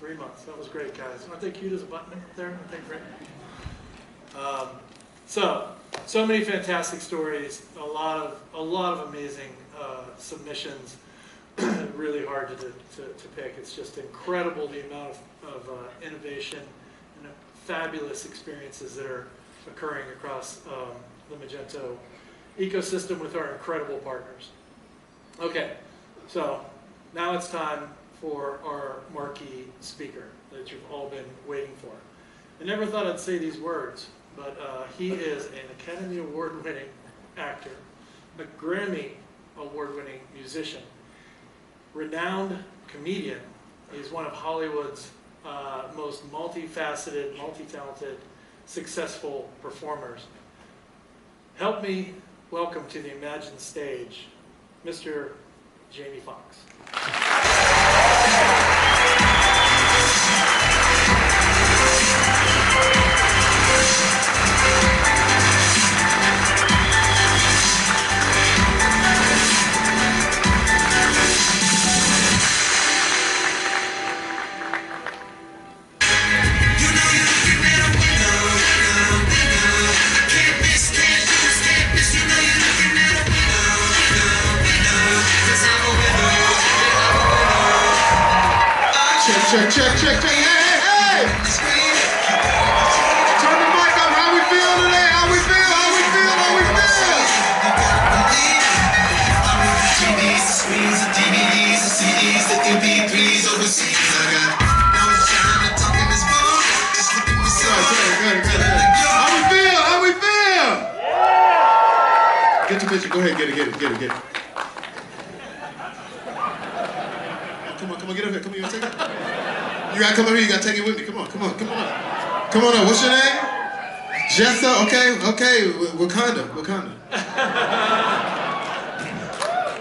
3 months. That was great, guys. Aren't they cute as a button up there? Aren't they great? So many fantastic stories. A lot of amazing submissions. Really hard to pick. It's just incredible the amount of innovation and fabulous experiences that are occurring across the Magento ecosystem with our incredible partners. Okay, so now it's time for our marquee speaker that you've all been waiting for. I never thought I'd say these words, but he is an Academy Award-winning actor, a Grammy Award-winning musician, renowned comedian. He's one of Hollywood's most multifaceted, multi-talented, successful performers. Help me welcome to the Imagine stage, Mr. Jamie Foxx. Check, hey, hey! Turn the mic up, how we feel today? How we feel? TVs, screens, DVDs, CDs, the MP3s overseas. I got no time to talk in this phone. Just look at me so How we feel? Get your picture, go ahead, get it. Come on, get up here, come on, you gonna take it? You gotta come over here, you gotta take it with me. Come on. Come on up, what's your name? Jessa, okay, Wakanda.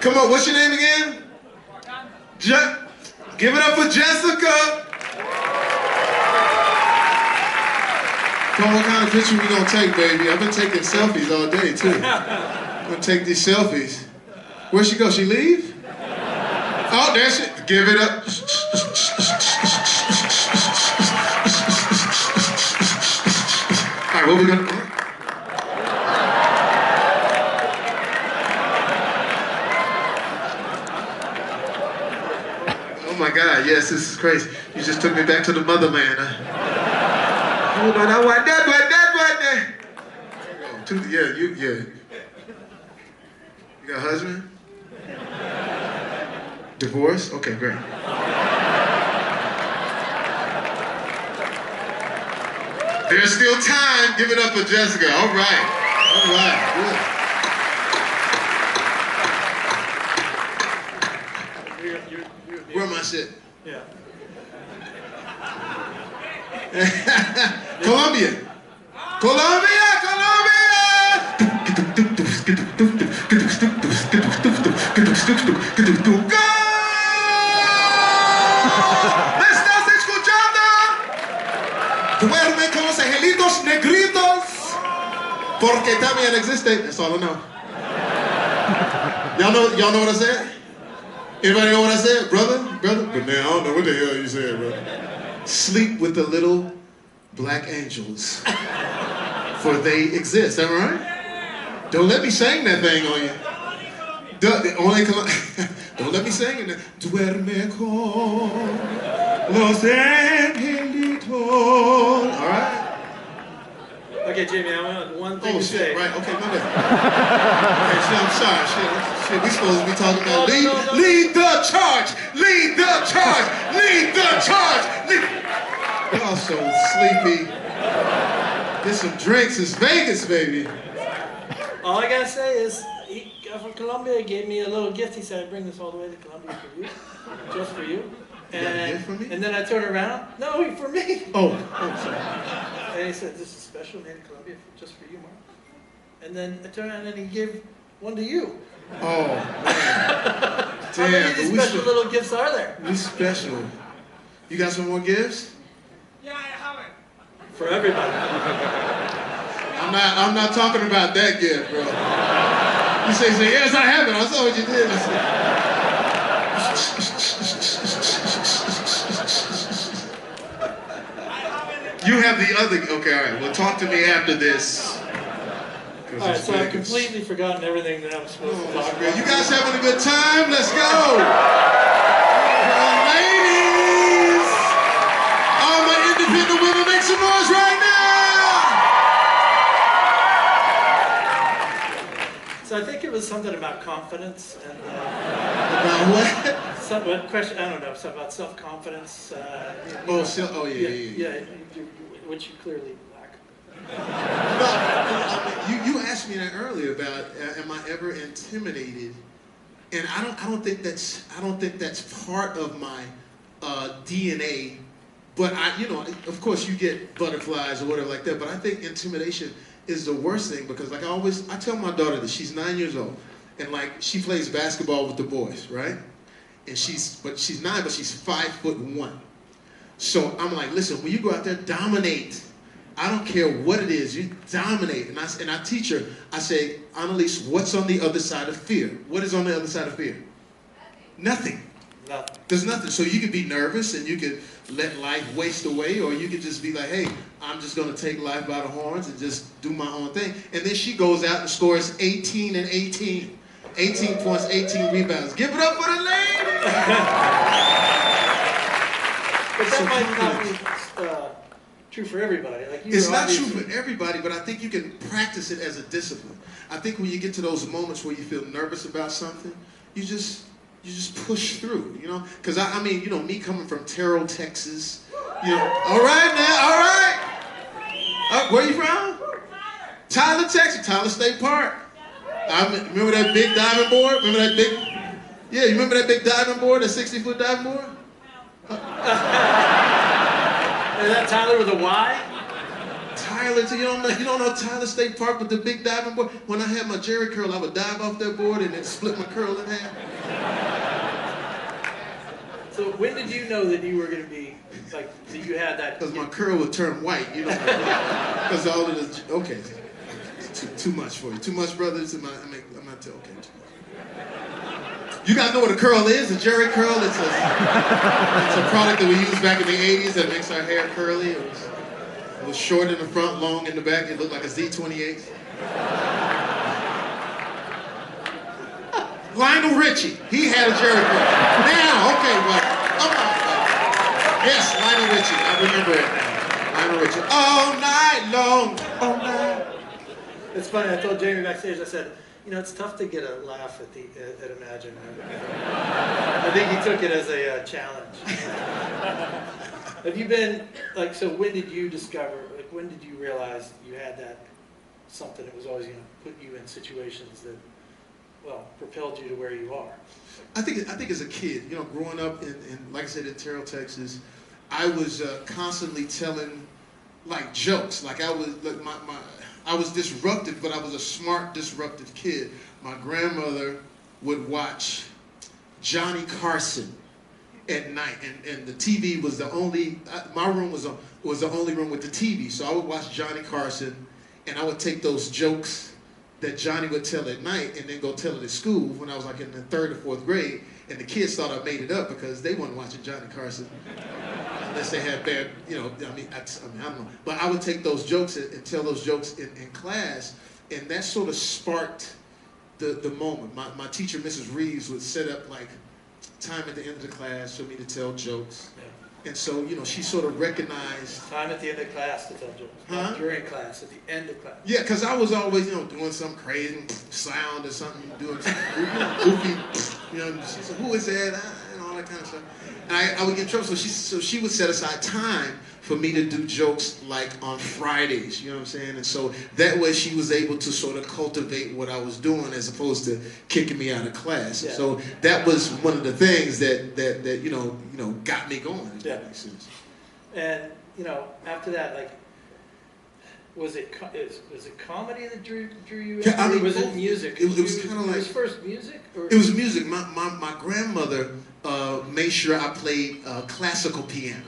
Come on, what's your name again? Give it up for Jessica. Come on, what kind of picture we gonna take, baby? I've been taking selfies all day, too. I'm gonna take these selfies. Where'd she go, she leave? Oh, there she, give it up. All right, what we gonna do? Oh my God, yes, this is crazy. You just took me back to the motherland. Hold on, I want that one. Yeah. You got a husband? Divorce? Okay, great. There's still time. Give it up for Jessica. All right, good. Where am I shit? Yeah. Colombia. Go! ¿Me estás escuchando? Duerme con los angelitos negritos, porque también existe. That's all I know. Y'all know what I said? Anybody know what I said? Brother? But man, I don't know what the hell you said, brother. Sleep with the little black angels, for they exist. Am I right? Don't let me sing that thing on you. Don't let me sing it. Duerme con los angelitos. All right? Okay, Jamie, I want one thing to say. Right, okay, my bad. Okay, shit, I'm sorry. Shit, we supposed to be talking about lead the charge. Y'all so sleepy. Get some drinks. It's Vegas, baby. All I gotta say is, from Colombia gave me a little gift. He said, "I bring this all the way to Colombia for you, just for you." And, you got a gift for me? And then I turned around. No, for me. Oh, sorry. And he said, "This is special, made in Colombia, just for you, Mark." And then I turned around and he gave one to you. Oh, man. How many of these special little gifts are there? We special. You got some more gifts? Yeah, I have it. For everybody. I'm not talking about that gift, bro. You say, yes, I have it. I saw what you did. You have the other. Okay, all right. Well, talk to me after this. All right, so I've completely forgotten everything that I'm supposed to talk about. You guys having a good time? Let's go. Ladies, all my independent women, make some noise right now. So I think it was something about confidence and About what? what question? I don't know. Something about self-confidence. Yeah. Which you clearly lack. You asked me that earlier about am I ever intimidated, and I don't think that's part of my DNA. But of course you get butterflies or whatever like that. But I think intimidation is the worst thing because I tell my daughter that she's 9 years old and like she plays basketball with the boys, right? And she's 9, but she's 5'1". So I'm like, listen, when you go out there, dominate. I don't care what it is, you dominate. And I teach her, I say, Annalise, what's on the other side of fear? What is on the other side of fear? Nothing. Nothing. There's nothing. So you could be nervous and you could let life waste away, or you could just be like, hey, I'm just going to take life by the horns and just do my own thing. And then she goes out and scores 18 and 18. 18 points, 18 rebounds. Give it up for the lady! But that might not be true for everybody. Like it's not true for everybody, but I think you can practice it as a discipline. I think when you get to those moments where you feel nervous about something, you just push through, Because me coming from Terrell, Texas, all right now, all right. Where you from? Tyler, Texas, Tyler State Park. Remember that big diving board? You remember that big diving board, that 60-foot diving board? Is that Tyler with a Y? Tyler, you don't know Tyler State Park with the big diving board? When I had my Jerry curl, I would dive off that board and then split my curl in half. So when did you know that you were going to be, that you had that? Because my curl would turn white, Because all of the, okay. Too much for you. Too much, brothers. I'm not telling. Okay. You guys know what a curl is? A Jerry curl. It's a product that we used back in the 80s that makes our hair curly. It was short in the front, long in the back. It looked like a Z28. Lionel Richie. He had a Jerry curl. Now, okay, but yes, Lionel Richie. I remember it now. Lionel Richie. All night long. All night. It's funny, I told Jamie backstage, I said, it's tough to get a laugh at Imagine. I think he took it as a challenge. Have you been, so when did you discover, when did you realize you had that, something that was always going to put you in situations that, propelled you to where you are? I think as a kid, growing up in like I said, in Terrell, Texas, I was constantly telling, jokes. I was disruptive, but I was a smart, disruptive kid. My grandmother would watch Johnny Carson at night, and the TV was the only. My room was the only room with the TV, so I would watch Johnny Carson, and I would take those jokes that Johnny would tell at night, and then go tell it at school when I was in the 3rd or 4th grade, and the kids thought I made it up because they weren't watching Johnny Carson. Unless they had bad, I don't know. But I would take those jokes and tell those jokes in class, and that sort of sparked the moment. My teacher, Mrs. Reeves, would set up time at the end of the class for me to tell jokes. Yeah. And so, she sort of recognized... Time at the end of class to tell jokes. Huh? During class, at the end of class. Yeah, because I was always, doing some crazy sound or something, doing something goofy, she said, who is that? All that kind of stuff. And I would get in trouble, so she would set aside time for me to do jokes on Fridays, you know what I'm saying? And so that way she was able to sort of cultivate what I was doing as opposed to kicking me out of class. Yeah. So that was one of the things that got me going, if that makes sense. And, after that, was it comedy that drew you in? Yeah, or was it music? It was kind of It was first music? Or? It was music. My grandmother made sure I played classical piano.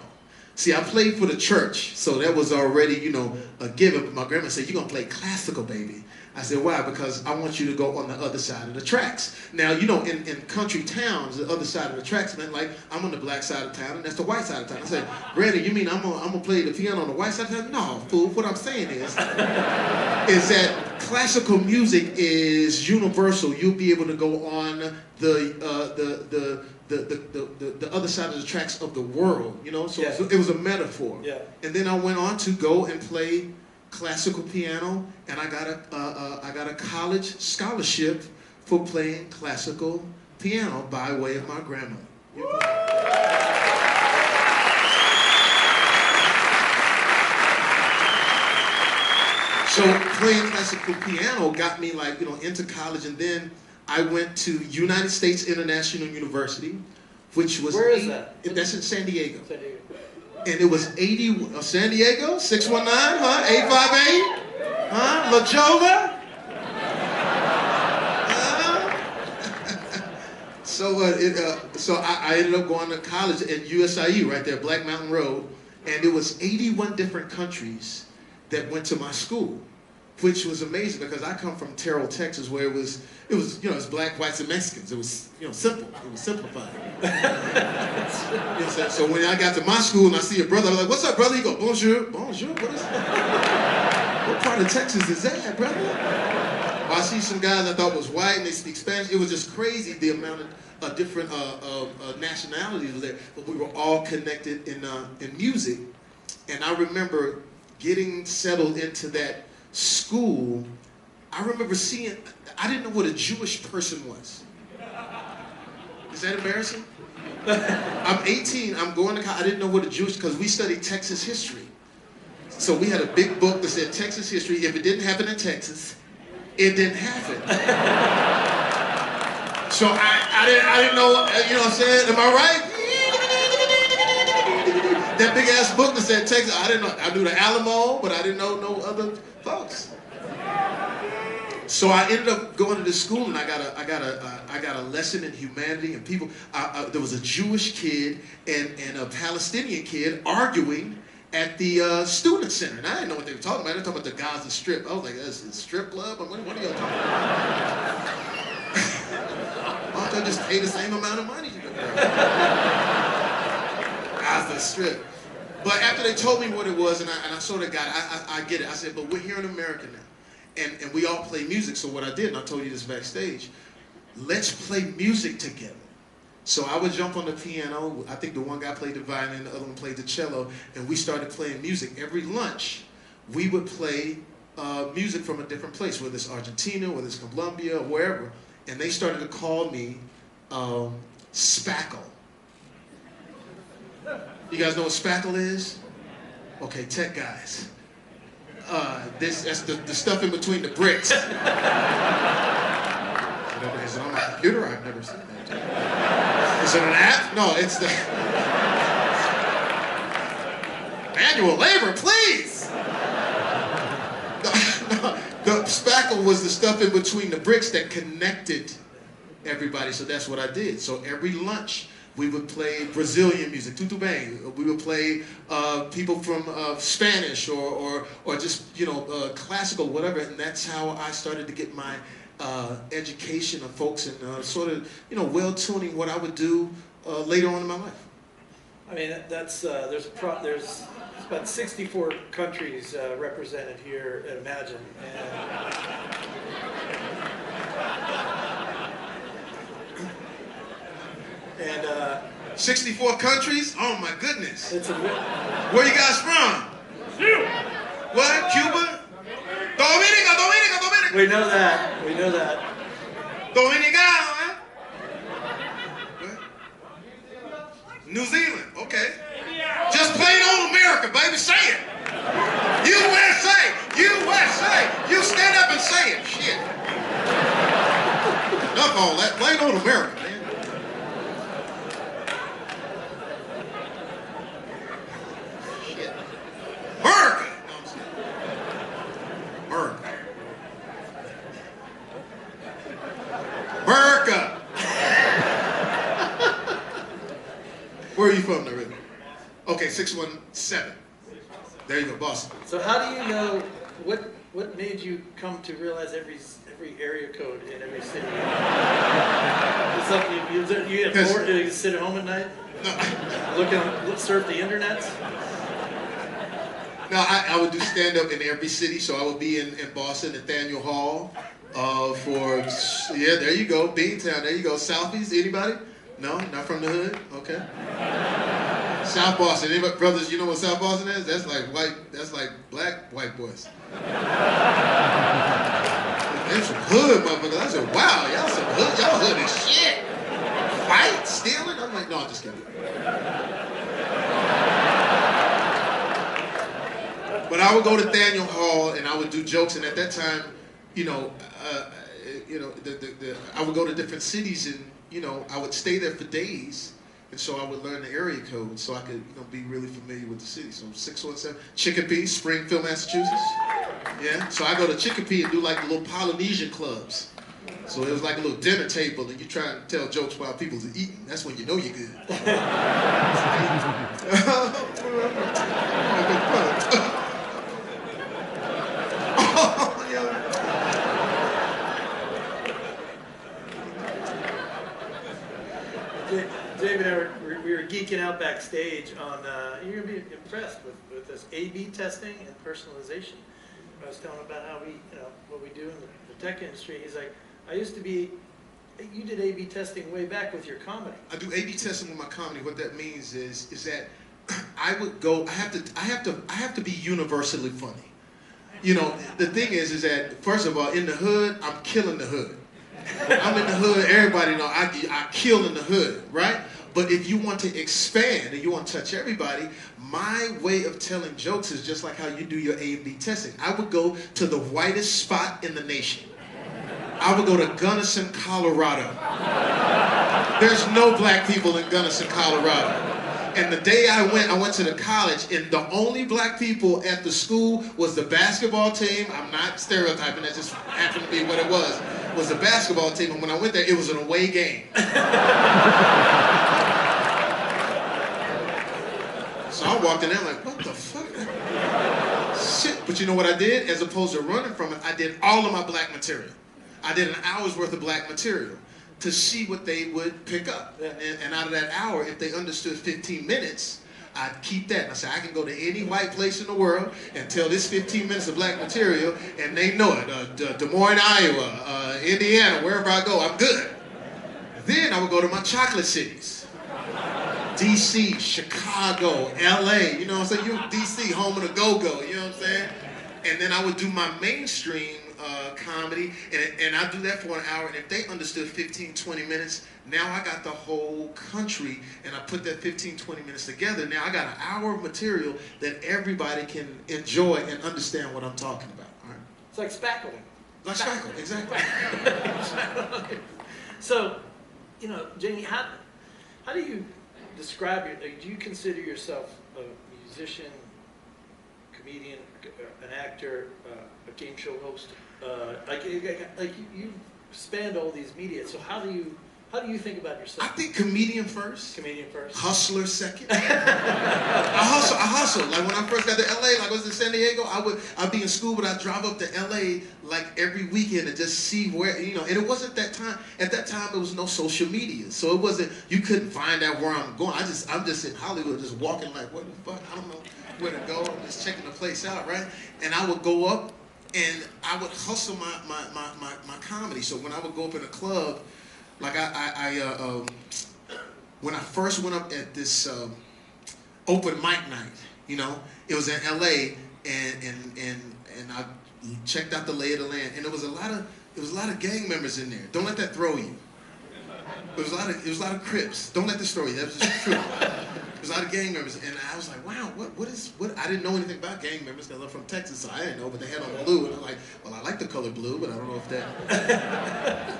See, I played for the church, so that was already, you know, a given. But my grandma said, "You're going to play classical, baby." I said, "Why?" "Because I want you to go on the other side of the tracks." Now, you know, in country towns, the other side of the tracks meant like, I'm on the black side of town, and that's the white side of town. I said, "Granny, you mean I'm gonna play the piano on the white side of town?" "No, fool. What I'm saying is that classical music is universal. You'll be able to go on the other side of the tracks of the world, you know." So Yeah. it was a metaphor. Yeah. And then I went on to go and play classical piano, and I got a college scholarship for playing classical piano by way of my grandmother. So playing classical piano got me, like, you know, into college, and then I went to United States International University, which was... Where is that? That's in San Diego. San Diego. And it was 80, San Diego, 619, huh? 858, huh? La Jolla. So I ended up going to college at USIU, right there, Black Mountain Road, and it was 81 different countries that went to my school, which was amazing because I come from Terrell, Texas, where it was, you know, it's black, whites, and Mexicans. It was, you know, simple. It was simplified. You know, so when I got to my school and I see a brother, I'm like, "What's up, brother?" He go, "Bonjour, bonjour." What is that? What part of Texas is that, brother? I see some guys I thought was white and they speak Spanish. It was just crazy the amount of different nationalities was there, but we were all connected in music. And I remember getting settled into that school. I remember seeing, I didn't know what a Jewish person was. Is that embarrassing? I'm 18, I'm going to college, I didn't know what a Jewish, because we studied Texas history. So we had a big book that said Texas history. If it didn't happen in Texas, it didn't happen. So I didn't know, you know what I'm saying? Am I right? That big ass book that said Texas, I didn't know. I knew the Alamo, but I didn't know no other folks. So I ended up going to this school, and I got a lesson in humanity and people. There was a Jewish kid and a Palestinian kid arguing at the student center, and I didn't know what they were talking about. They were talking about the Gaza Strip. I was like, "That's a strip club? What are y'all talking about? Why don't y'all just pay the same amount of money?" Gaza Strip. But after they told me what it was, and I sort of got it, I get it. I said, "But we're here in America now, and we all play music." So what I did, and I told you this backstage, let's play music together. So I would jump on the piano. I think the one guy played the violin, the other one played the cello, and we started playing music. Every lunch, we would play music from a different place, whether it's Argentina, whether it's Colombia, or wherever. And they started to call me Spackle. You guys know what spackle is? Okay, tech guys. That's the stuff in between the bricks. Is it on my computer? I've never seen that. Is it an app? No, it's the manual labor, please. No, the spackle was the stuff in between the bricks that connected everybody. So that's what I did. So every lunch, we would play Brazilian music, tutu bang. We would play people from Spanish or just, you know, classical, whatever. And that's how I started to get my education of folks and sort of, you know, well-tuning what I would do later on in my life. I mean, that's there's about 64 countries represented here at Imagine, and 64 countries? Oh my goodness. it's a Where you guys from? What? Cuba? Dominica. we know that. Dominicano, huh? What? New Zealand, okay. Just plain old America, baby, say it. USA. You stand up and say it, shit. Enough all that, plain old America, man. Shit. America. No, I'm saying. America. America. Where are you from, Narita? Okay, 617. There you go, Boston. So how do you know what made you come to realize every area code in every city? It's something you get bored? You sit at home at night, surf the internet. No, I would do stand-up in every city, so I would be in Boston, Nathaniel Hall, there you go, Beantown, there you go. Southeast, anybody? No, not from the hood? Okay. South Boston, anybody, brothers, you know what South Boston is? That's like black white boys. That's some hood, motherfuckers. I said, wow, y'all some hood, y'all hood as shit. Fight, stealing? I'm like, no, I'm just kidding. But I would go to Nathaniel Hall and I would do jokes, and at that time, I would go to different cities, and I would stay there for days, and so I would learn the area code so I could be really familiar with the city. So 617, Chicopee, Springfield, Massachusetts. Yeah, so I go to Chicopee and do like the little Polynesian clubs. So it was like a little dinner table, and you try and tell jokes while people are eating. That's when you know you're good. David and I we were geeking out backstage on, you're going to be impressed with this A/B testing and personalization. I was telling him about how what we do in the tech industry. He's like, you did A/B testing way back with your comedy. I do A/B testing with my comedy. What that means is that I would go, I have to be universally funny. The thing is that, first of all, in the hood, I'm killing the hood. I'm in the hood, everybody know I kill in the hood, right? But if you want to expand and you want to touch everybody, my way of telling jokes is just like how you do your A and B testing. I would go to the whitest spot in the nation. I would go to Gunnison, Colorado. There's no black people in Gunnison, Colorado. And the day I went to the college, and the only black people at the school was the basketball team. I'm not stereotyping, that just happened to be what it was the basketball team. And when I went there, it was an away game. So I walked in there like, what the fuck? Shit. But you know what I did? As opposed to running from it, I did all of my black material. I did an hour's worth of black material to see what they would pick up. And out of that hour, if they understood 15 minutes, I'd keep that. And I said, I can go to any white place in the world and tell this 15 minutes of black material, and they know it. Des Moines, Iowa, Indiana, wherever I go, I'm good. Then I would go to my chocolate cities. DC, Chicago, LA, you know what I'm saying? DC, home of the go-go, you know what I'm saying? And then I would do my mainstream comedy, and I do that for an hour, and if they understood 15, 20 minutes, now I got the whole country, and I put that 15, 20 minutes together. Now I got an hour of material that everybody can enjoy and understand what I'm talking about. All right? It's like spackling. Like spackle, exactly. So, Jamie, how do you describe do you consider yourself a musician, comedian, an actor, a game show host? You spanned all these media. So how do you think about yourself? I think comedian first. Comedian first. Hustler second. I hustle. Like when I first got to LA, like I was in San Diego, I'd be in school, but I'd drive up to LA like every weekend to just see where, and it wasn't that time. At that time, there was no social media. So it wasn't, you couldn't find out where I'm going. I'm just in Hollywood, just walking like, what the fuck? I don't know where to go. I'm just checking the place out, right? And I would go up and I would hustle my comedy. So when I would go up in a club, like when I first went up at this open mic night, it was in LA, and I checked out the lay of the land, and there was a lot of gang members in there. Don't let that throw you. It was a lot of Crips. Don't let this throw you. That was just true. There was a lot of gang members, and I was like, wow, what? I didn't know anything about gang members because I'm from Texas, so I didn't know, but they had on blue, and I'm like, well, I like the color blue, but I don't know if that.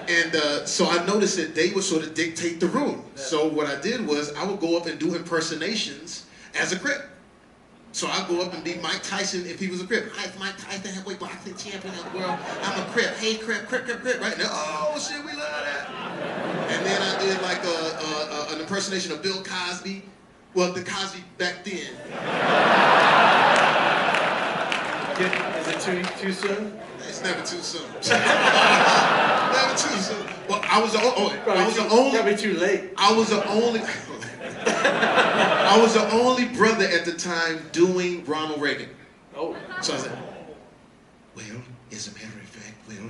And so I noticed that they would sort of dictate the room. So what I did was I would go up and do impersonations as a Crip. So I'd go up and be Mike Tyson if he was a Crip. Hi, it's Mike Tyson, heavyweight boxing champion of the world. I'm a Crip. Hey, Crip, right now. Oh, shit, we love that. And then I did like an impersonation of Bill Cosby. Well, the Cosby back then. Is it too soon? It's never too soon. Never too soon. Well, I was the only. Probably too late. I was the only. I was the only brother at the time doing Ronald Reagan. Oh. So I was like, well, as a matter of fact, well,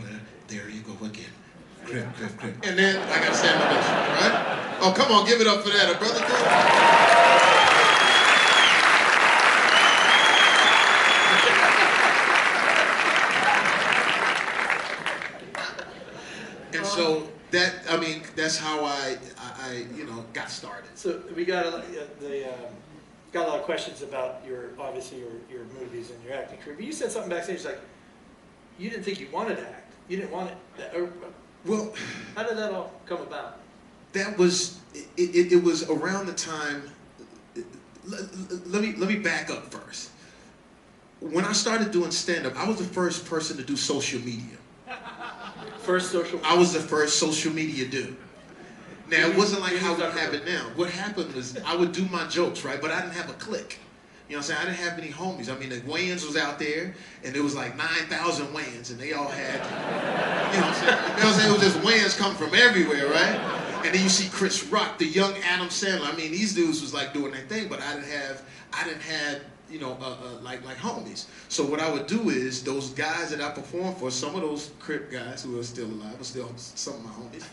there you go again. Crip. And then I got to stand my best, right? Oh, come on, give it up for that. A brother And so that's how I got started. So we got got a lot of questions about your movies and your acting career. But you said something backstage like you didn't think you wanted to act. You didn't want it. Well, how did that all come about? That was it was around the time. Let me back up first. When I started doing stand-up, I was the first person to do social media. I was the first social media dude. Now, it wasn't like how we have it now. What happened was I would do my jokes, right? But I didn't have a clique. You know what I'm saying? I didn't have any homies. I mean, the Wayans was out there, and there was like 9,000 Wayans, and they all had, you know what I'm saying? You know what I'm saying? It was just Wayans coming from everywhere, right? And then you see Chris Rock, the young Adam Sandler. I mean, these dudes was like doing their thing, but I didn't have, like homies. So what I would do is those guys that I performed for, some of those Crip guys who are still alive, but still some of my homies,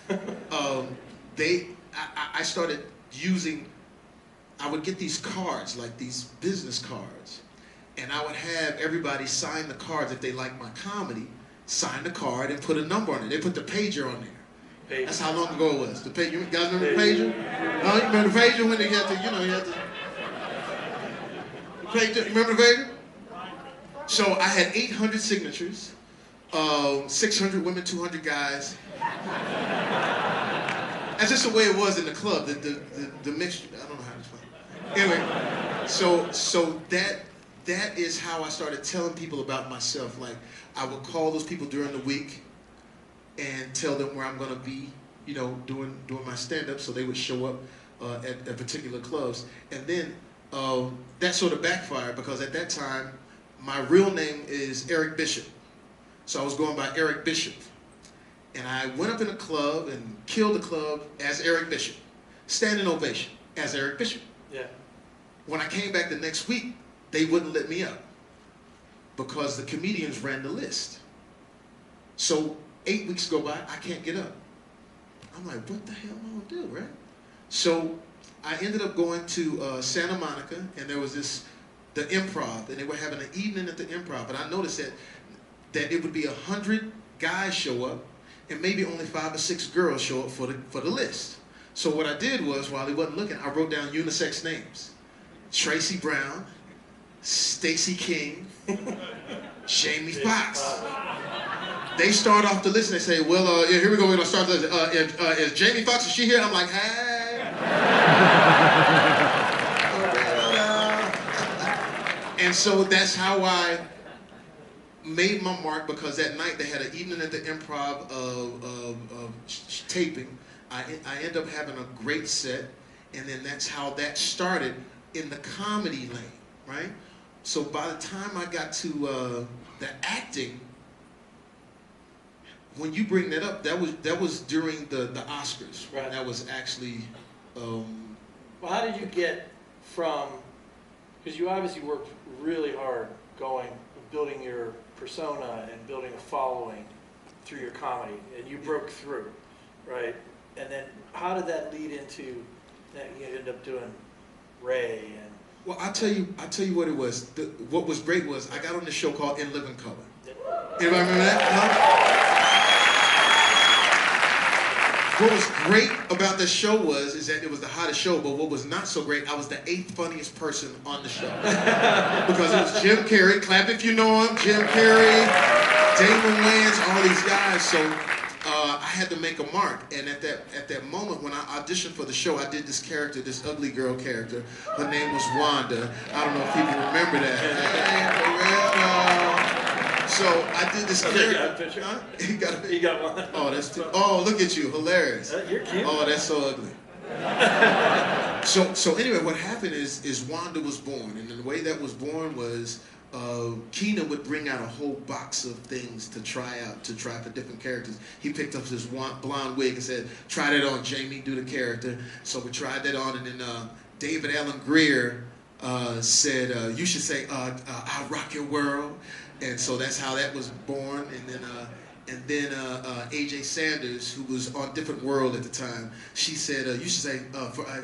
I started using. I would get these cards, like these business cards, and I would have everybody sign the cards if they liked my comedy. Sign the card and put a number on it. They put the pager on there. Pager. That's how long ago it was. The pager. You guys remember the pager? No, you remember the pager when they had to, you had to. You remember the pager? So I had 800 signatures, 600 women, 200 guys. That's just the way it was in the club. The mixture. I don't know how to explain. Anyway, so that is how I started telling people about myself. Like I would call those people during the week and tell them where I'm gonna be, doing my stand-up, so they would show up at particular clubs. And then that sort of backfired because at that time my real name is Eric Bishop, so I was going by Eric Bishop. And I went up in a club and killed the club as Eric Bishop. Standing ovation as Eric Bishop. Yeah. When I came back the next week, they wouldn't let me up because the comedians ran the list. So 8 weeks go by, I can't get up. I'm like, what the hell am I gonna do, right? So I ended up going to Santa Monica, and there was the Improv, and they were having an evening at the Improv. And I noticed that it would be 100 guys show up, and maybe only 5 or 6 girls show up for the list. So what I did was, while he wasn't looking, I wrote down unisex names. Tracy Brown, Stacey King, Jamie Foxx. They start off the list and they say, well, yeah, here we go, we're gonna start the list. Is Jamie Foxx, is she here? I'm like, hey. And so that's how I made my mark, because that night they had an evening at the Improv of taping. I ended up having a great set, and then that's how that started in the comedy lane, right? So by the time I got to the acting, when you bring that up, that was during the Oscars. Right. That was actually. Well, how did you get from? Because you obviously worked really hard building your persona and building a following through your comedy, and you broke through, right? And then how did that lead into that you ended up doing Ray and? Well, I'll tell you what it was. What was great was I got on this show called In Living Color. Anybody remember that? What was great about the show is that it was the hottest show, but what was not so great, I was the 8th funniest person on the show. Because it was Jim Carrey, clap if you know him, Jim Carrey, Damon Wayans, all these guys. So I had to make a mark, and at that moment when I auditioned for the show, I did this character, this ugly girl character. Her name was Wanda. I don't know if people remember that. So I did this character. Huh? He got one. Oh, that's oh, look at you, hilarious. You're cute. Oh, that's so ugly. So anyway, what happened is Wanda was born, and the way that was born was Keenan would bring out a whole box of things to try for different characters. He picked up this blonde wig and said, "Try that on, Jamie, do the character." So we tried that on, and then David Allen Greer said, "You should say, I'll rock your world." And so that's how that was born. And then AJ Sanders, who was on Different World at the time, she said, "You should say,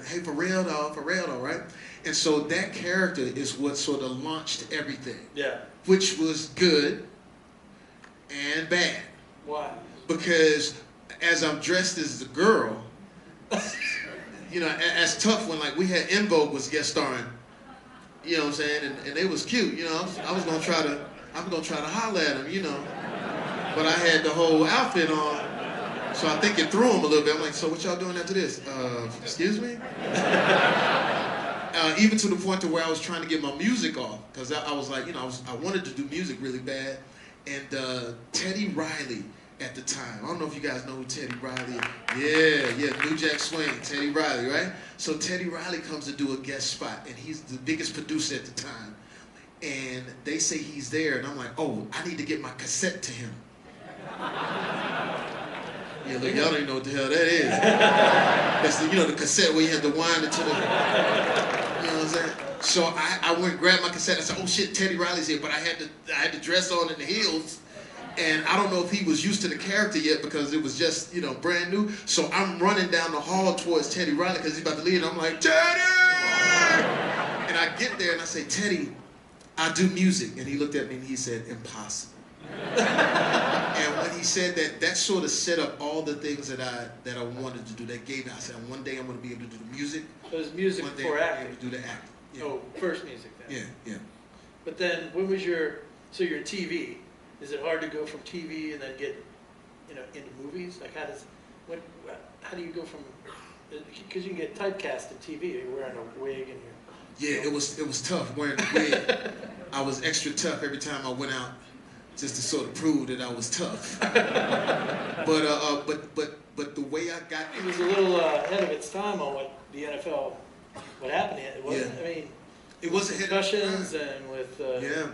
hey, for real though, right?" And so that character is what sort of launched everything. Yeah. Which was good and bad. Why? Because as I'm dressed as the girl, you know, as tough when like we had En Vogue was guest starring, you know what I'm saying, and they was cute, you know. I was gonna try to holler at them, you know. But I had the whole outfit on, so I think it threw him a little bit. I'm like, "So what y'all doing after this? Excuse me?" Even to the point to where I was trying to get my music off, because I was like, you know, I wanted to do music really bad. And Teddy Riley at the time, I don't know if you guys know who Teddy Riley is. Yeah, New Jack Swing, Teddy Riley, right? So Teddy Riley comes to do a guest spot, and he's the biggest producer at the time. And they say he's there, and I'm like, "Oh, I need to get my cassette to him." Yeah, look, y'all don't even know what the hell that is. That's the, you know, the cassette where you have to wind it to the, you know what I'm saying? So I went and grabbed my cassette. I said, "Oh shit, Teddy Riley's here," but I had the dress on and the heels, and I don't know if he was used to the character yet because it was just, you know, brand new. So I'm running down the hall towards Teddy Riley because he's about to leave, and I'm like, "Teddy!" And I get there and I say, "Teddy, I do music," and he looked at me and he said, "Impossible." And when he said that, that sort of set up all the things that I wanted to do. That gave me, I said, one day I'm going to be able to do the music. So it was music one day before I'm acting. able to do the acting. Yeah. Oh, first music then. Yeah. But then when was so you're TV. Is it hard to go from TV and then get, you know, into movies? Like how do you go from, because you can get typecast in TV, you're wearing a wig and you're... Yeah, it was tough wearing the wig. I was extra tough every time I went out, just to sort of prove that I was tough. But the way I got... It was a little ahead of its time on what the NFL, what happened. It wasn't, Yeah. I mean, it was ahead of its discussions time. and with... Yeah.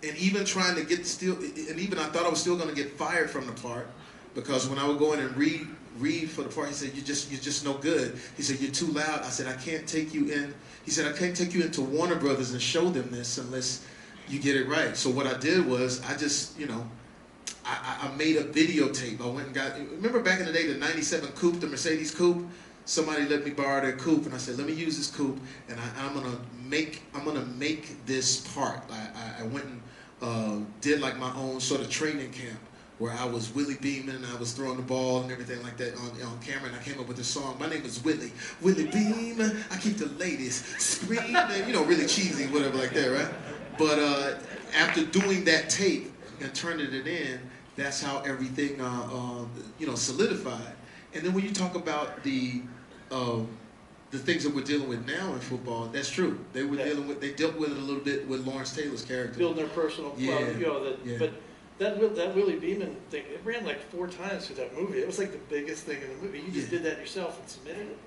And even trying to get and even I thought I was still going to get fired from the part, because when I would go in and read for the part, he said, you're just no good. He said, "You're too loud." I said, "I can't take you in." He said, "I can't take you into Warner Brothers and show them this unless you get it right." So what I did was I just, you know, I made a videotape. I went and got, remember back in the day, the 97 Coupe, the Mercedes Coupe? Somebody let me borrow their coupe, and I said, "Let me use this coupe, and I'm gonna make this part." I went and did like my own sort of training camp where I was Willie Beeman and I was throwing the ball and everything like that on camera, and I came up with this song. My name is Willie Beeman. I keep the ladies screaming, you know, really cheesy, whatever like that, right? But after doing that tape and turning it in, that's how everything you know, solidified. And then when you talk about the things that we're dealing with now in football, that's true. They dealt with it a little bit with Lawrence Taylor's character. Building their personal club, you know, but that Willie Beeman thing, it ran like 4 times through that movie. It was like the biggest thing in the movie. You just did that yourself and submitted it?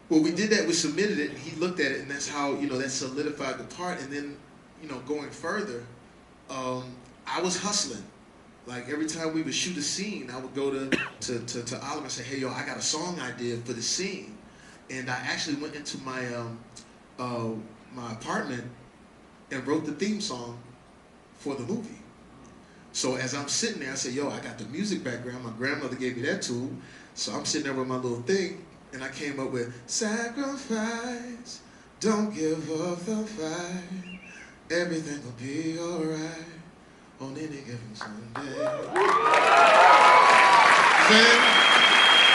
Well, we did that. We submitted it, and he looked at it, and that's how, you know, that solidified the part. And then, you know, going further, I was hustling. Like every time we would shoot a scene, I would go to Oliver and say, "Hey, yo, I got a song idea for the scene." And I actually went into my my apartment and wrote the theme song for the movie. So as I'm sitting there, I said, "Yo, I got the music background. My grandmother gave me that tool." So I'm sitting there with my little thing, and I came up with, "Sacrifice, don't give up the fight. Everything will be alright on any given Sunday." Saying?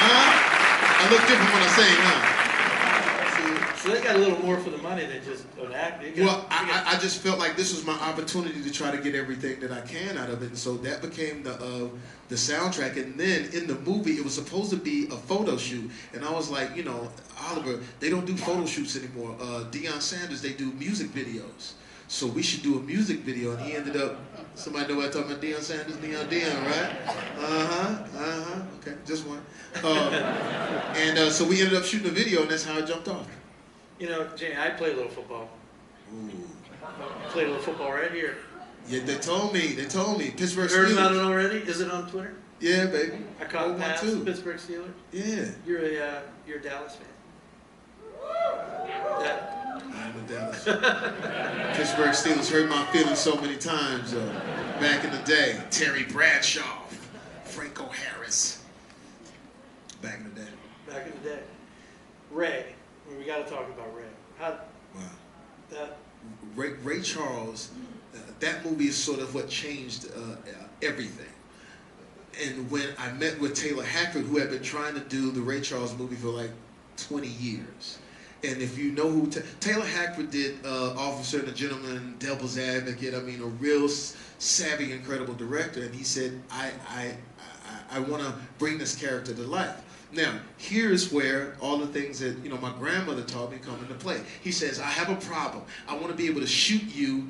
Huh? I look different when I sing, huh? So they got a little more for the money than just an act. Well, I just felt like this was my opportunity to try to get everything that I can out of it, and so that became the soundtrack. And then in the movie, it was supposed to be a photo shoot, and I was like, you know, "Oliver, they don't do photo shoots anymore. Deion Sanders, they do music videos. So we should do a music video." And he ended up, somebody know what I'm talking about? Deion Sanders, Deion, right? Okay, just one. So we ended up shooting a video, and that's how I jumped off. You know, Jane, I play a little football. Ooh. I played a little football right here. Yeah, they told me. Pittsburgh You heard about it Steelers. already? Is it on Twitter? Yeah, baby. I caught a One, pass, two. Pittsburgh Steelers. Yeah. You're a Dallas fan. That, I'm a Dallas. Pittsburgh Steelers hurt my feelings so many times back in the day. Terry Bradshaw, Franco Harris. Back in the day. back in the day. Ray. I mean, we got to talk about Ray. How Wow. that? Ray Charles, that movie is sort of what changed everything. And when I met with Taylor Hackford, who had been trying to do the Ray Charles movie for like 20 years. And if you know who Taylor Hackford did, Officer and a Gentleman, Devil's Advocate. I mean, a real savvy, incredible director. And he said, I want to bring this character to life. Now, here's where all the things that my grandmother taught me come into play. He says, I have a problem. I want to be able to shoot you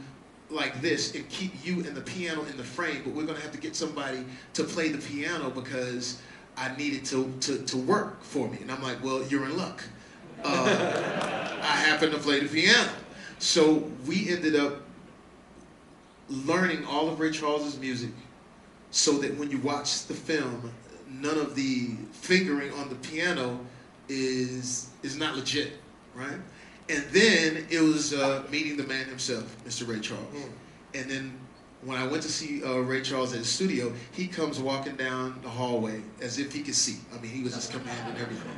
like this and keep you and the piano in the frame, but we're going to have to get somebody to play the piano because I need it to work for me. And I'm like, well, you're in luck. I happen to play the piano. So we ended up learning all of Ray Charles's music so that when you watch the film, none of the fingering on the piano is not legit, right? And then it was meeting the man himself, Mr. Ray Charles. And then when I went to see Ray Charles at the studio, he comes walking down the hallway as if he could see. I mean, he was just commanding everything.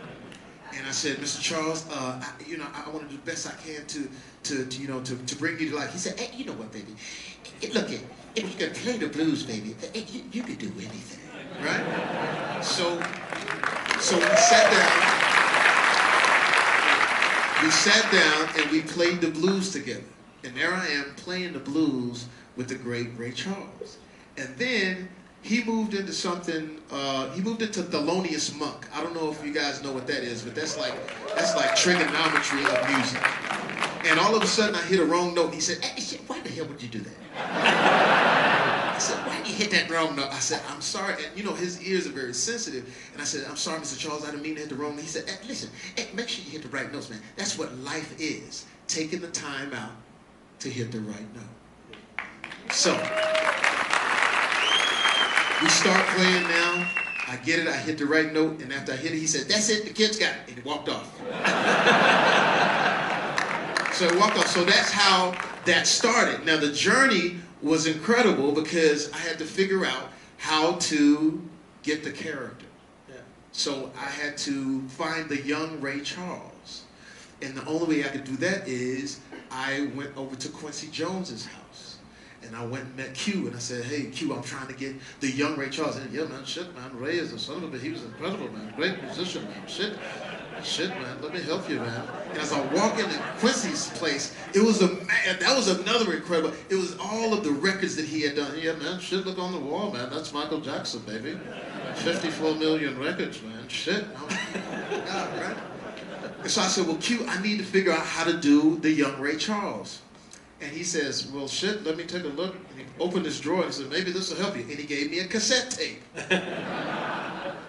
And I said, Mr. Charles, I want to do the best I can to bring you to life. He said, hey, you know what, baby? Look, if you can play the blues, baby, you can do anything, right? So we sat down. We sat down and we played the blues together. And there I am playing the blues with the great Ray Charles. And then he moved into something, he moved into Thelonious Monk. I don't know if you guys know what that is, but that's like trigonometry of music. And all of a sudden I hit a wrong note. He said, hey, why the hell would you do that? I said, why did you hit that wrong note? I said, I'm sorry. And his ears are very sensitive. And I said, I'm sorry, Mr. Charles, I didn't mean to hit the wrong note. He said, hey, listen, make sure you hit the right notes, man. That's what life is. Taking the time out to hit the right note. So, we start playing now. I get it, I hit the right note, and after I hit it, he said, that's it, the kid's got it, and he walked off. So he walked off. So that's how that started. Now the journey was incredible because I had to figure out how to get the character. Yeah. So I had to find the young Ray Charles. And the only way I could do that is I went over to Quincy Jones's house. And I went and met Q, and I said, hey, Q, I'm trying to get the young Ray Charles. And yeah, man, shit, man, Ray is a son of a bitch. He was incredible, man. Great musician, man. Shit, man, let me help you, man. And as I walk into Quincy's place, that was another incredible, it was all of the records that he had done. Yeah, man, shit, look on the wall, man. That's Michael Jackson, baby. 54 million records, man. Shit. God, right? And so I said, well, Q, I need to figure out how to do the young Ray Charles. And he says, well, shit, let me take a look. And he opened his drawer and he said, maybe this will help you. And he gave me a cassette tape.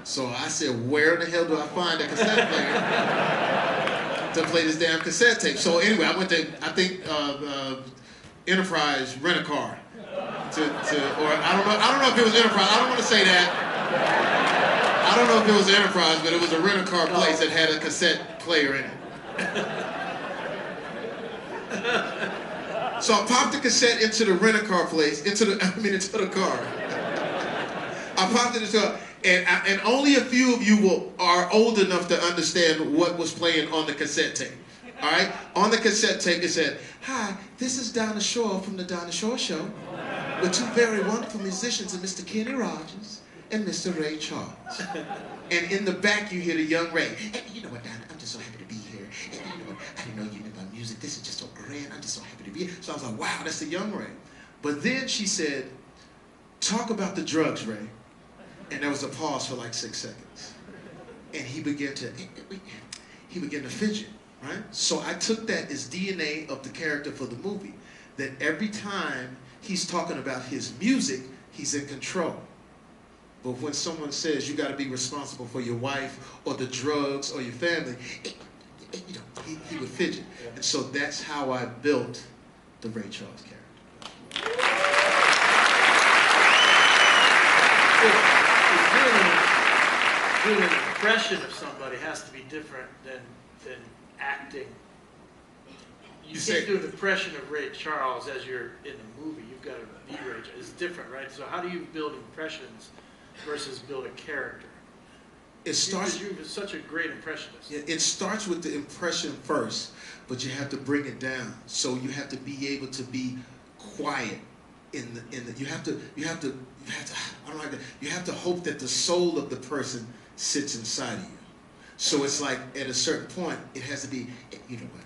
So I said, where in the hell do I find a cassette player to play this damn cassette tape? So anyway, I went to, I think, Enterprise Rent-A-Car. Or I don't know if it was Enterprise. I don't want to say that. I don't know if it was Enterprise, but it was a rent-a-car place that had a cassette player in it. So I popped the cassette into the rent-a-car place, into the car. I popped it into and only a few of you are old enough to understand what was playing on the cassette tape. All right? On the cassette tape, it said, hi, this is Dinah Shore from the Dinah Shore Show with two very wonderful musicians, Mr. Kenny Rogers and Mr. Ray Charles. And in the back, you hear the young Ray. Hey, you know what, Dinah? I'm just so happy to be here. And you know what? I didn't know you knew about music. This is just so grand. I'm just so happy to be here. So I was like, wow, that's the young Ray. But then she said, talk about the drugs, Ray. And there was a pause for like 6 seconds. And he began to fidget, right? So I took that as DNA of the character for the movie. That every time he's talking about his music, he's in control. But when someone says you got to be responsible for your wife or the drugs or your family, you know, he would fidget. And so that's how I built the Ray Charles character. Doing an impression of somebody has to be different than acting. You can't do an impression of Ray Charles as you're in the movie. You've got to be Ray Charles. It's different, right? So how do you build impressions versus build a character? It starts. You're such a great impressionist. Yeah, it starts with the impression first, but you have to bring it down. So you have to be able to be quiet in the. You have to. I don't like that. You have to hope that the soul of the person sits inside of you. So it's like at a certain point, it has to be. You know what?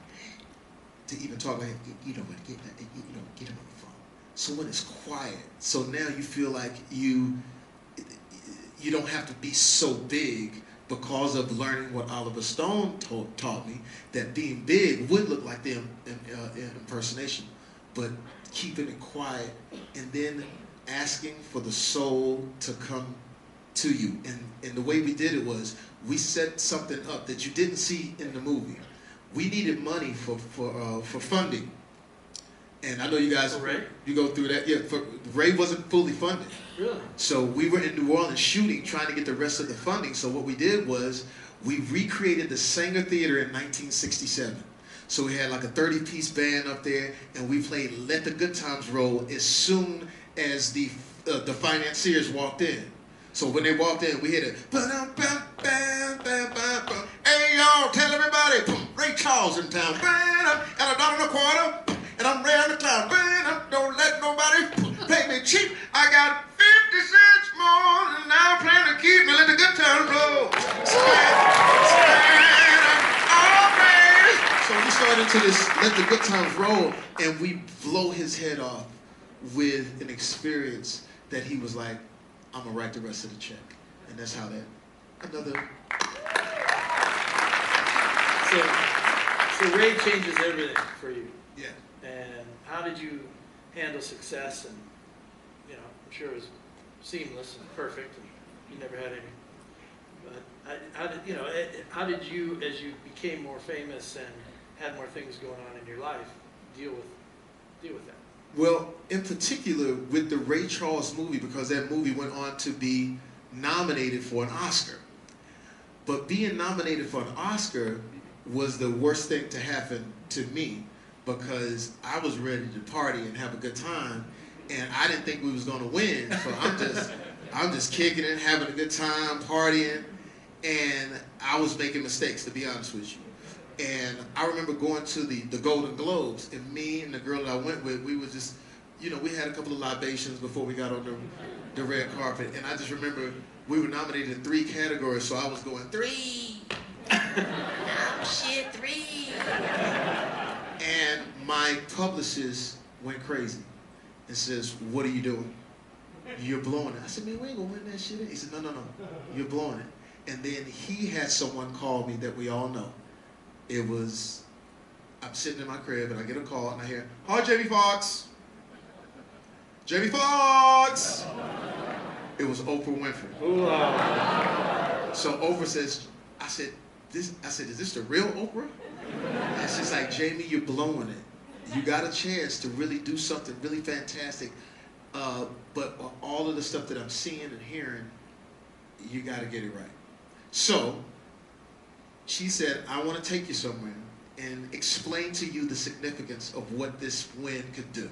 To even talk like, you know what? Get him on the phone. So when it's quiet, so now you feel like you don't have to be so big because of learning what Oliver Stone taught me, that being big would look like the impersonation, but keeping it quiet and then asking for the soul to come to you. And the way we did it was we set something up that you didn't see in the movie. We needed money for funding. And I know you guys, you go through that. Yeah, Ray wasn't fully funded. Really? So we were in New Orleans shooting, trying to get the rest of the funding. So what we did was we recreated the Sanger Theater in 1967. So we had like a 30-piece band up there, and we played Let the Good Times Roll as soon as the financiers walked in. So when they walked in, we hit it. Hey y'all, tell everybody, Ray Charles in town. And $1.25. And I'm around the town, don't let nobody play me cheap. I got 50 cents more, and now I'm planning to keep me. Let the good times roll. So we started to this Let the Good Times Roll, and we blow his head off with an experience that he was like, I'm gonna write the rest of the check. And that's how that, So Ray changes everything for you. Yeah. And how did you handle success? And, you know, I'm sure it was seamless and perfect, and you never had any. But how did you, as you became more famous and had more things going on in your life, deal with that? Well, in particular with the Ray Charles movie, because that movie went on to be nominated for an Oscar. But being nominated for an Oscar was the worst thing to happen to me, because I was ready to party and have a good time, and I didn't think we was gonna win. So I'm just kicking it, having a good time, partying, and I was making mistakes, to be honest with you. And I remember going to the Golden Globes, and me and the girl that I went with, we were just, you know, we had a couple of libations before we got on the red carpet, and I just remember we were nominated in 3 categories, so I was going 3. Oh shit, 3. And my publicist went crazy and says, what are you doing? You're blowing it. I said, man, we ain't gonna win that shit. He said, no, you're blowing it. And then he had someone call me that we all know. It was, I'm sitting in my crib and I get a call and I hear, hi, Jamie Foxx. Jamie Foxx. It was Oprah Winfrey. So Oprah says, I said, is this the real Oprah? And she's like, Jamie, you're blowing it. You got a chance to really do something really fantastic. But all of the stuff that I'm seeing and hearing, you got to get it right. So she said, I want to take you somewhere and explain to you the significance of what this win could do.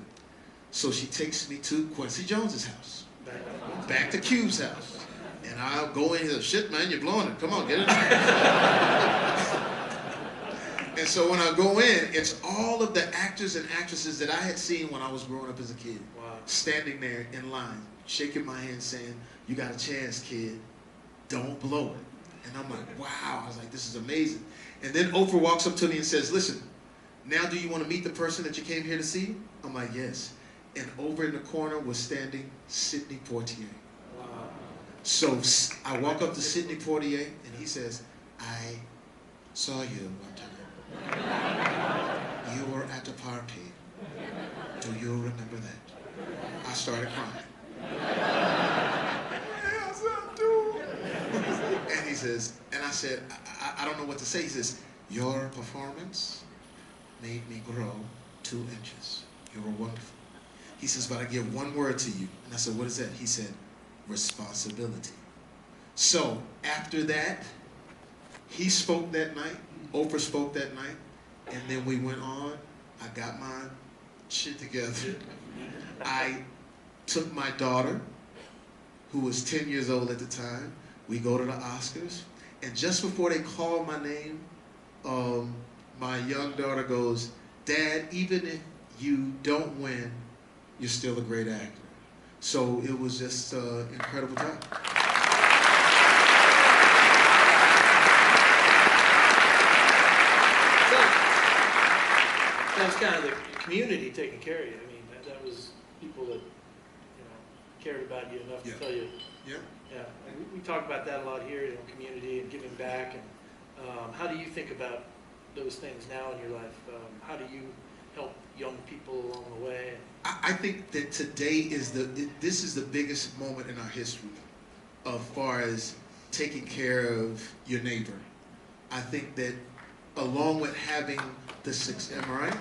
So she takes me to Quincy Jones's house, back to Cube's house. And I'll go in here, shit, man, you're blowing it. Come on, get it. And so when I go in, it's all of the actors and actresses that I had seen when I was growing up as a kid. Wow. Standing there in line, shaking my hand, saying, you got a chance, kid. Don't blow it. And I'm like, wow. I was like, this is amazing. And then Oprah walks up to me and says, listen, now do you want to meet the person that you came here to see? I'm like, yes. And over in the corner was standing Sidney Poitier. Wow. So I walk up to Sidney Poitier, and he says, I saw you one time. You were at a party. Do you remember that? I started crying. Yes, I do. And he says, and I said, I don't know what to say. He says, your performance made me grow 2 inches. You were wonderful. He says, but I give one word to you. And I said, what is that? He said, responsibility. So after that, he spoke that night, Oprah spoke that night, and then we went on. I got my shit together. I took my daughter, who was 10 years old at the time. We go to the Oscars, and just before they call my name, my young daughter goes, Dad, even if you don't win, you're still a great actor. So it was just an incredible time. That was kind of the community taking care of you. I mean, that was people that, cared about you enough to tell you. Yeah. Yeah. And we talk about that a lot here, community and giving back. And how do you think about those things now in your life? How do you help young people along the way? I think that today this is the biggest moment in our history as far as taking care of your neighbor. I think that along with having the success, am I right?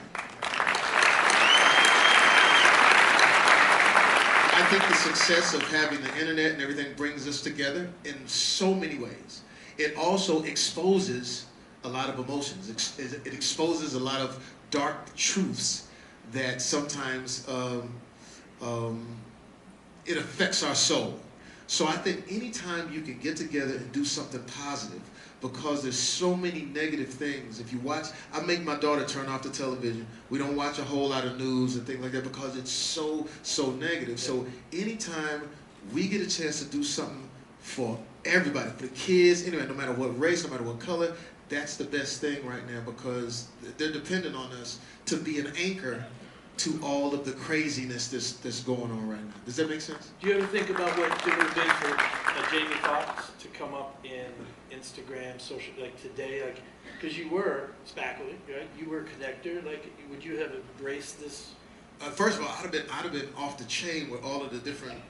I think the success of having the internet and everything brings us together in so many ways. It also exposes a lot of emotions. It exposes a lot of dark truths that sometimes it affects our soul. So I think anytime you can get together and do something positive, because there's so many negative things. If you watch, I make my daughter turn off the television. We don't watch a whole lot of news and things like that because it's so negative. So anytime we get a chance to do something for everybody, for the kids, anyway, no matter what race, no matter what color, that's the best thing right now because they're dependent on us to be an anchor to all of the craziness that's going on right now. Does that make sense? Do you ever think about what it would have been for Jamie Foxx to come up in Instagram, social, like today, like, because you were Spackly, right? You were Connector. Like, would you have embraced this? First of all, I'd have been off the chain with all of the different,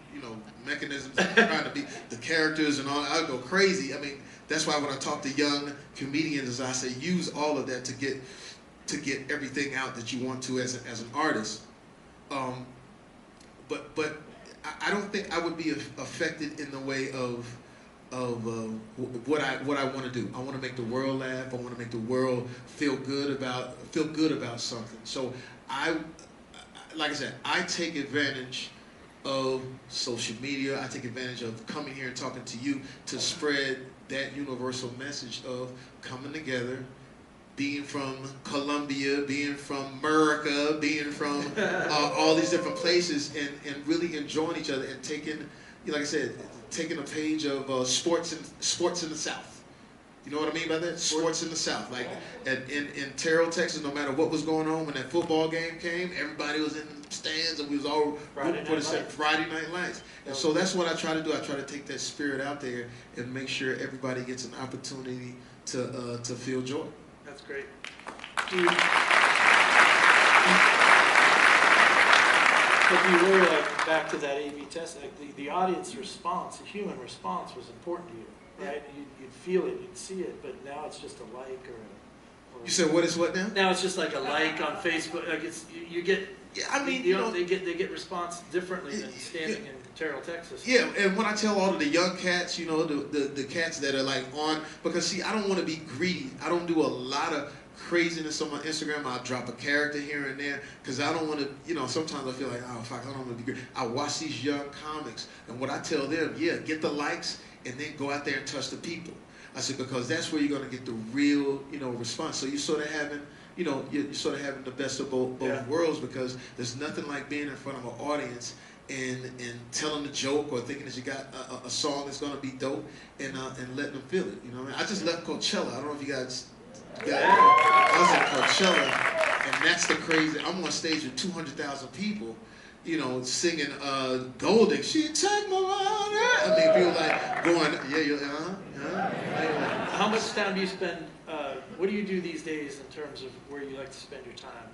mechanisms that I'm trying to be, the characters and all. I'd go crazy. I mean, that's why when I talk to young comedians, I say use all of that to get everything out that you want to as an artist. But I don't think I would be affected in the way of what I want to do. I want to make the world laugh. I want to make the world feel good about something. So like I said, I take advantage of social media. I take advantage of coming here and talking to you to spread that universal message of coming together, being from Colombia, being from America, being from all these different places, and really enjoying each other and taking, like I said, taking a page of sports in the South. You know what I mean by that? Sports in the South. Like in Terrell, Texas, no matter what was going on when that football game came, everybody was in the stands and we was all rooting for Friday Night Lights. And so that's what I try to do. I try to take that spirit out there and make sure everybody gets an opportunity to feel joy. That's great. But you were like back to that A/B test. Like the audience response, the human response, was important to you, right? You'd feel it, you'd see it, but now it's just a like or You said what is what now? now it's just like a like on Facebook. Like it's you get. Yeah, I mean, they get response differently than standing in Terrell, Texas. Yeah, and when I tell all of the young cats, the cats that are like on, because see, I don't want to be greedy. I don't do a lot of craziness on my Instagram. I'll drop a character here and there because I don't want to, sometimes I feel like, oh, fuck, I don't want to be greedy. I watch these young comics, and what I tell them, get the likes, and then go out there and touch the people. I said, because that's where you're going to get the real, response. So you sort of having, you're sort of having the best of both worlds, because there's nothing like being in front of an audience and telling a joke or thinking that you got a song that's going to be dope and letting them feel it. You know what I mean? I just left Coachella. I don't know if you guys I was at Coachella, and that's the crazy. I'm on stage with 200,000 people, singing Golden. She take my water. I mean, people like going, How much time do you spend? What do you do these days in terms of where you like to spend your time?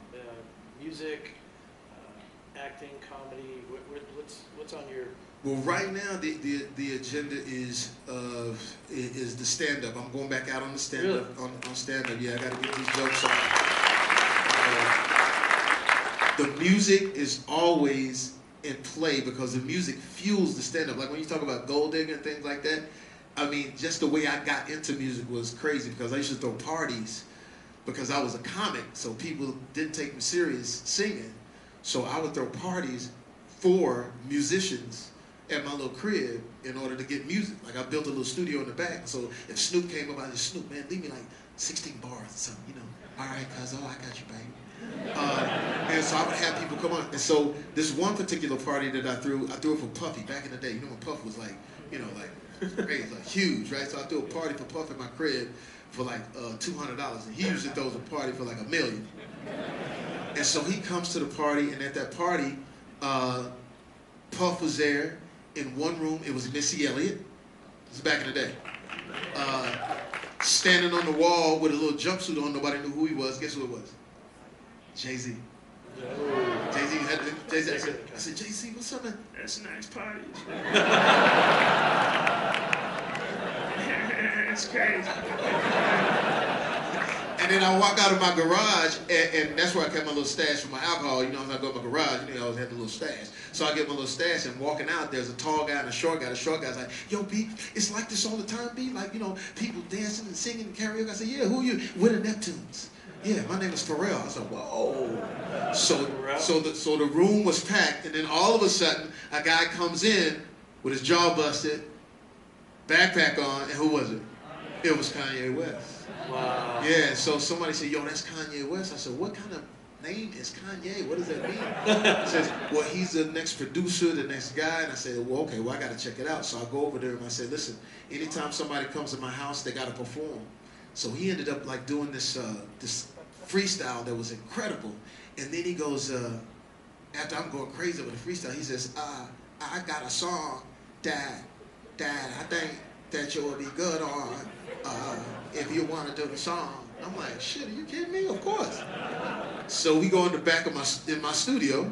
Music, acting. acting, comedy? What's on your? Well, right now the agenda is the stand up. I'm going back out on the stand up on stand up. Yeah, I got to get these jokes on. The music is always in play because the music fuels the stand up. Like when you talk about Gold Digger and things like that. I mean, just the way I got into music was crazy because I used to throw parties because I was a comic, so people didn't take me serious singing. So I would throw parties for musicians at my little crib in order to get music. Like I built a little studio in the back, so if Snoop came up, I just, Snoop, man, leave me like 16 bars or something, you know. All right, cuz, oh, I got you, baby. And so I would have people come on. And so this one particular party that I threw it for Puffy back in the day. You know when Puff was like, you know, like crazy, like huge, right? So I threw a party for Puff in my crib for like $200, and he usually throws a party for like $1 million. And so he comes to the party, and at that party, Puff was there. In one room, it was Missy Elliott. This is back in the day. Standing on the wall with a little jumpsuit on, nobody knew who he was. Guess who it was? Jay-Z. Jay-Z had Jay-Z. I said, Jay-Z, what's up, man? That's a nice party. It's crazy. And then I walk out of my garage, and that's where I kept my little stash for my alcohol. You know, when I go to my garage, you know, I always had the little stash. So I get my little stash, and walking out, there's a tall guy and a short guy. The short guy's like, yo, B, it's like this all the time, B? Like, you know, people dancing and singing and karaoke. I said, yeah, who are you? We're the Neptunes. Yeah, my name is Pharrell. I was like, whoa. So the room was packed, and then all of a sudden, a guy comes in with his jaw busted, backpack on, and who was it? It was Kanye West. Wow. Yeah, so somebody said, yo, that's Kanye West. I said, what kind of name is Kanye? What does that mean? He says, well, he's the next producer, the next guy. And I said, well, okay, well, I got to check it out. So I go over there and I said, listen, anytime somebody comes to my house, they got to perform. So he ended up like doing this this freestyle that was incredible. And then he goes, after I'm going crazy with the freestyle, he says, I got a song that I think that you would be good on if you want to do the song. I'm like, shit, are you kidding me? Of course. So we go in the back of my studio,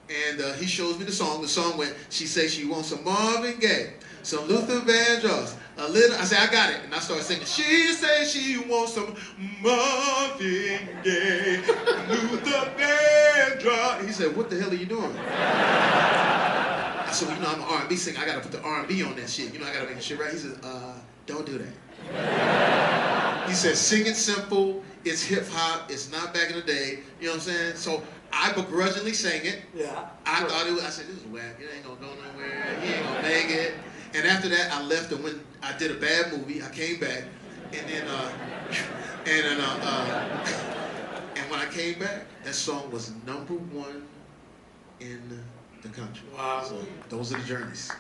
and he shows me the song. The song where she says she wants some Marvin Gaye, some Luther Vandross, a little. I say, I got it, and I started singing. She says she wants some Marvin Gaye, Luther Vandross. He said, what the hell are you doing? I said, well, you know, I'm an R&B singer. I got to put the R&B on that shit. You know, I got to make the shit right. He says, don't do that. He said, sing it simple. It's hip hop. It's not back in the day. You know what I'm saying? So I begrudgingly sang it. Yeah. I thought it was, I said, this is whack. It ain't going to go nowhere. He ain't going to make it. And after that, I left and went, I did a bad movie. I came back. And then, and when I came back, that song was #1 in the country. Wow. So those are the journeys.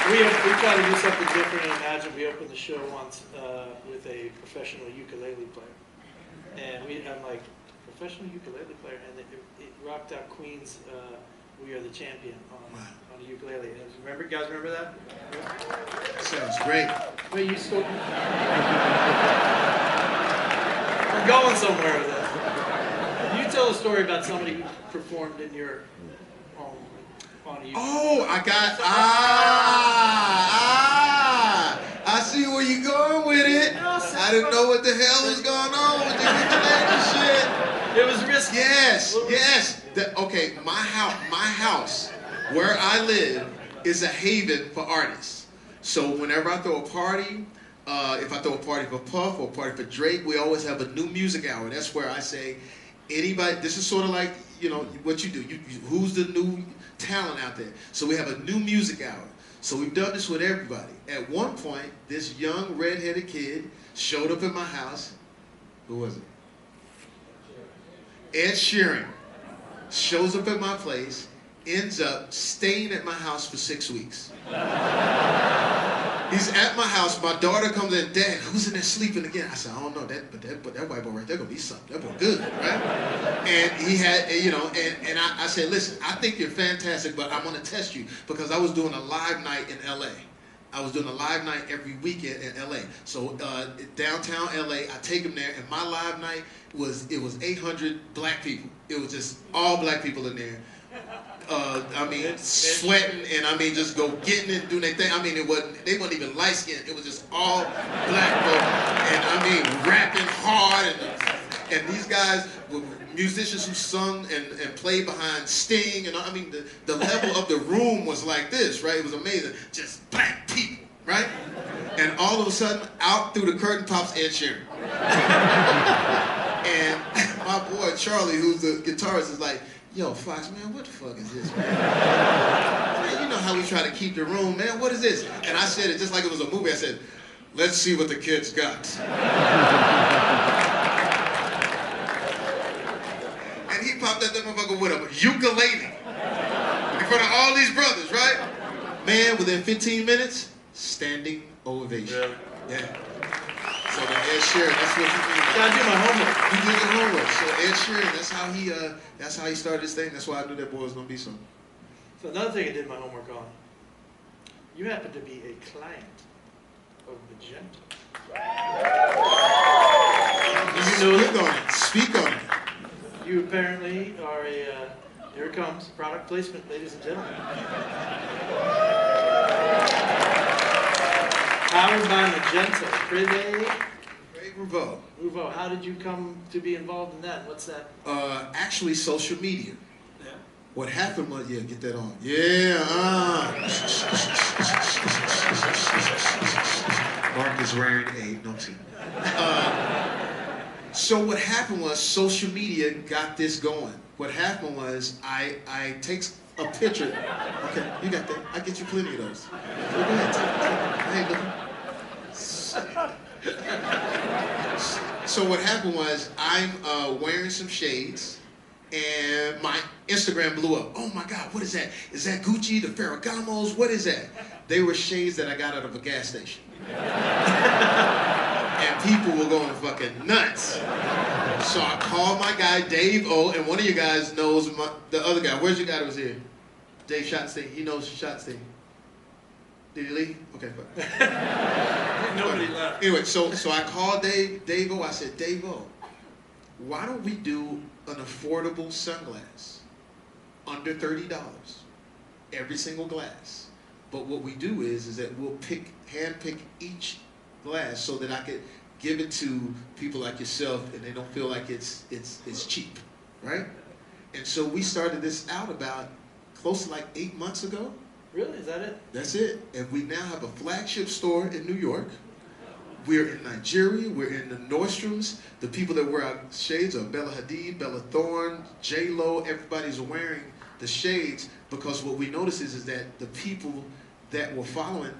We try to do something different. And imagine we opened the show once with a professional ukulele player, and I'm like, professional ukulele player, and it rocked out Queen's "We Are the Champion" on a ukulele. And remember, you guys remember that? Sounds great. Wait, you still? We're going somewhere with this. You tell a story about somebody who performed in your home on a ukulele. Oh, I got, I see where you're going with it. I didn't know what the hell was going on with the ukulele shit. It was risky. Yes. Okay, my house, where I live, is a haven for artists. So whenever I throw a party, if I throw a party for Puff or a party for Drake, we always have a new music hour. That's where I say, anybody, this is sort of like, you know, what you do. Who's the new talent out there? So we have a new music hour. So we've done this with everybody. At one point, this young redheaded kid showed up at my house. Who was it? Ed Sheeran shows up at my place, ends up staying at my house for 6 weeks. He's at my house. My daughter comes in, Dad, who's in there sleeping again? I said, I don't know, but that white boy right there gonna be something. That boy good, right? And he had, you know, and I said, listen, I think you're fantastic, but I'm gonna test you because I was doing a live night in LA. I was doing a live night every weekend in LA. So downtown LA, I take them there, and my live night was 800 black people. It was just all black people in there. Sweating and just go getting it, doing their thing. They wasn't even light skinned. It was just all black folk, and rapping hard, and these guys were musicians who sung and played behind Sting, and the level of the room was like this, right? It was amazing. Just black people, right? And all of a sudden, out through the curtain pops Ed Sheeran. And my boy Charlie, who's the guitarist, is like, yo, Fox, man, what the fuck is this, man? Man, you know how we try to keep the room, man, what is this? And I said it just like it was a movie. I said, let's see what the kids got. And he popped that motherfucker with a ukulele in front of all these brothers, right? Man, within 15 minutes, standing ovation. Really? Yeah. So the Ed Sheeran, that's what you mean. Gotta do my homework. You did your homework. So Ed Sheeran, that's how he started this thing. That's why I knew that boy was gonna be something. So another thing I did my homework on, you happen to be a client of Magenta. Did you know Speak on it. Speak on it. You apparently are here it comes, product placement, ladies and gentlemen. Powered by Magenta, Privé Revaux. How did you come to be involved in that? What's that? Actually, social media. Yeah. What happened was, yeah, get that on. Yeah, Mark is wearing a note. So what happened was, social media got this going. What happened was, I take a picture. Okay, you got that. I get you plenty of those. So go ahead, take it. Hey, look. So what happened was, I'm wearing some shades, and my Instagram blew up. Oh my God, what is that? Is that Gucci, the Ferragamos? What is that? They were shades that I got out of a gas station. And people were going fucking nuts. So I called my guy, Dave O, and one of you guys knows the other guy. Where's your guy that was here? Dave Shotstein. He knows Shotstein. Did he leave? Okay, fine. Nobody left. Anyway, so I called Dave O. I said, Dave O, why don't we do an affordable sunglass? Under $30. Every single glass. But what we do is that we'll hand pick each glass so that I could give it to people like yourself and they don't feel like it's cheap, right? And so we started this out about close to like 8 months ago. Really? Is that it? That's it. And we now have a flagship store in New York. We're in Nigeria. We're in the Nordstroms. The people that wear our shades are Bella Hadid, Bella Thorne, J-Lo. Everybody's wearing the shades because what we noticed is that the people that were following,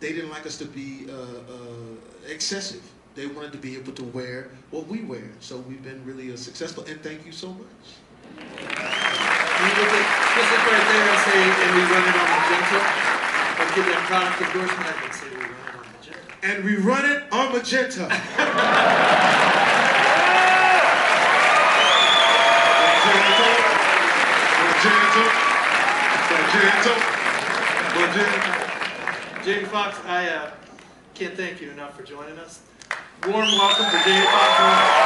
they didn't like us to be excessive. They wanted to be able to wear what we wear. So we've been really successful. And thank you so much. Just look right there and say, and we run it on Magenta. Let's get that product endorsement and say we run it on Magenta. And we run it on Magenta. Jamie Foxx, I can't thank you enough for joining us. Warm welcome to Jamie Foxx.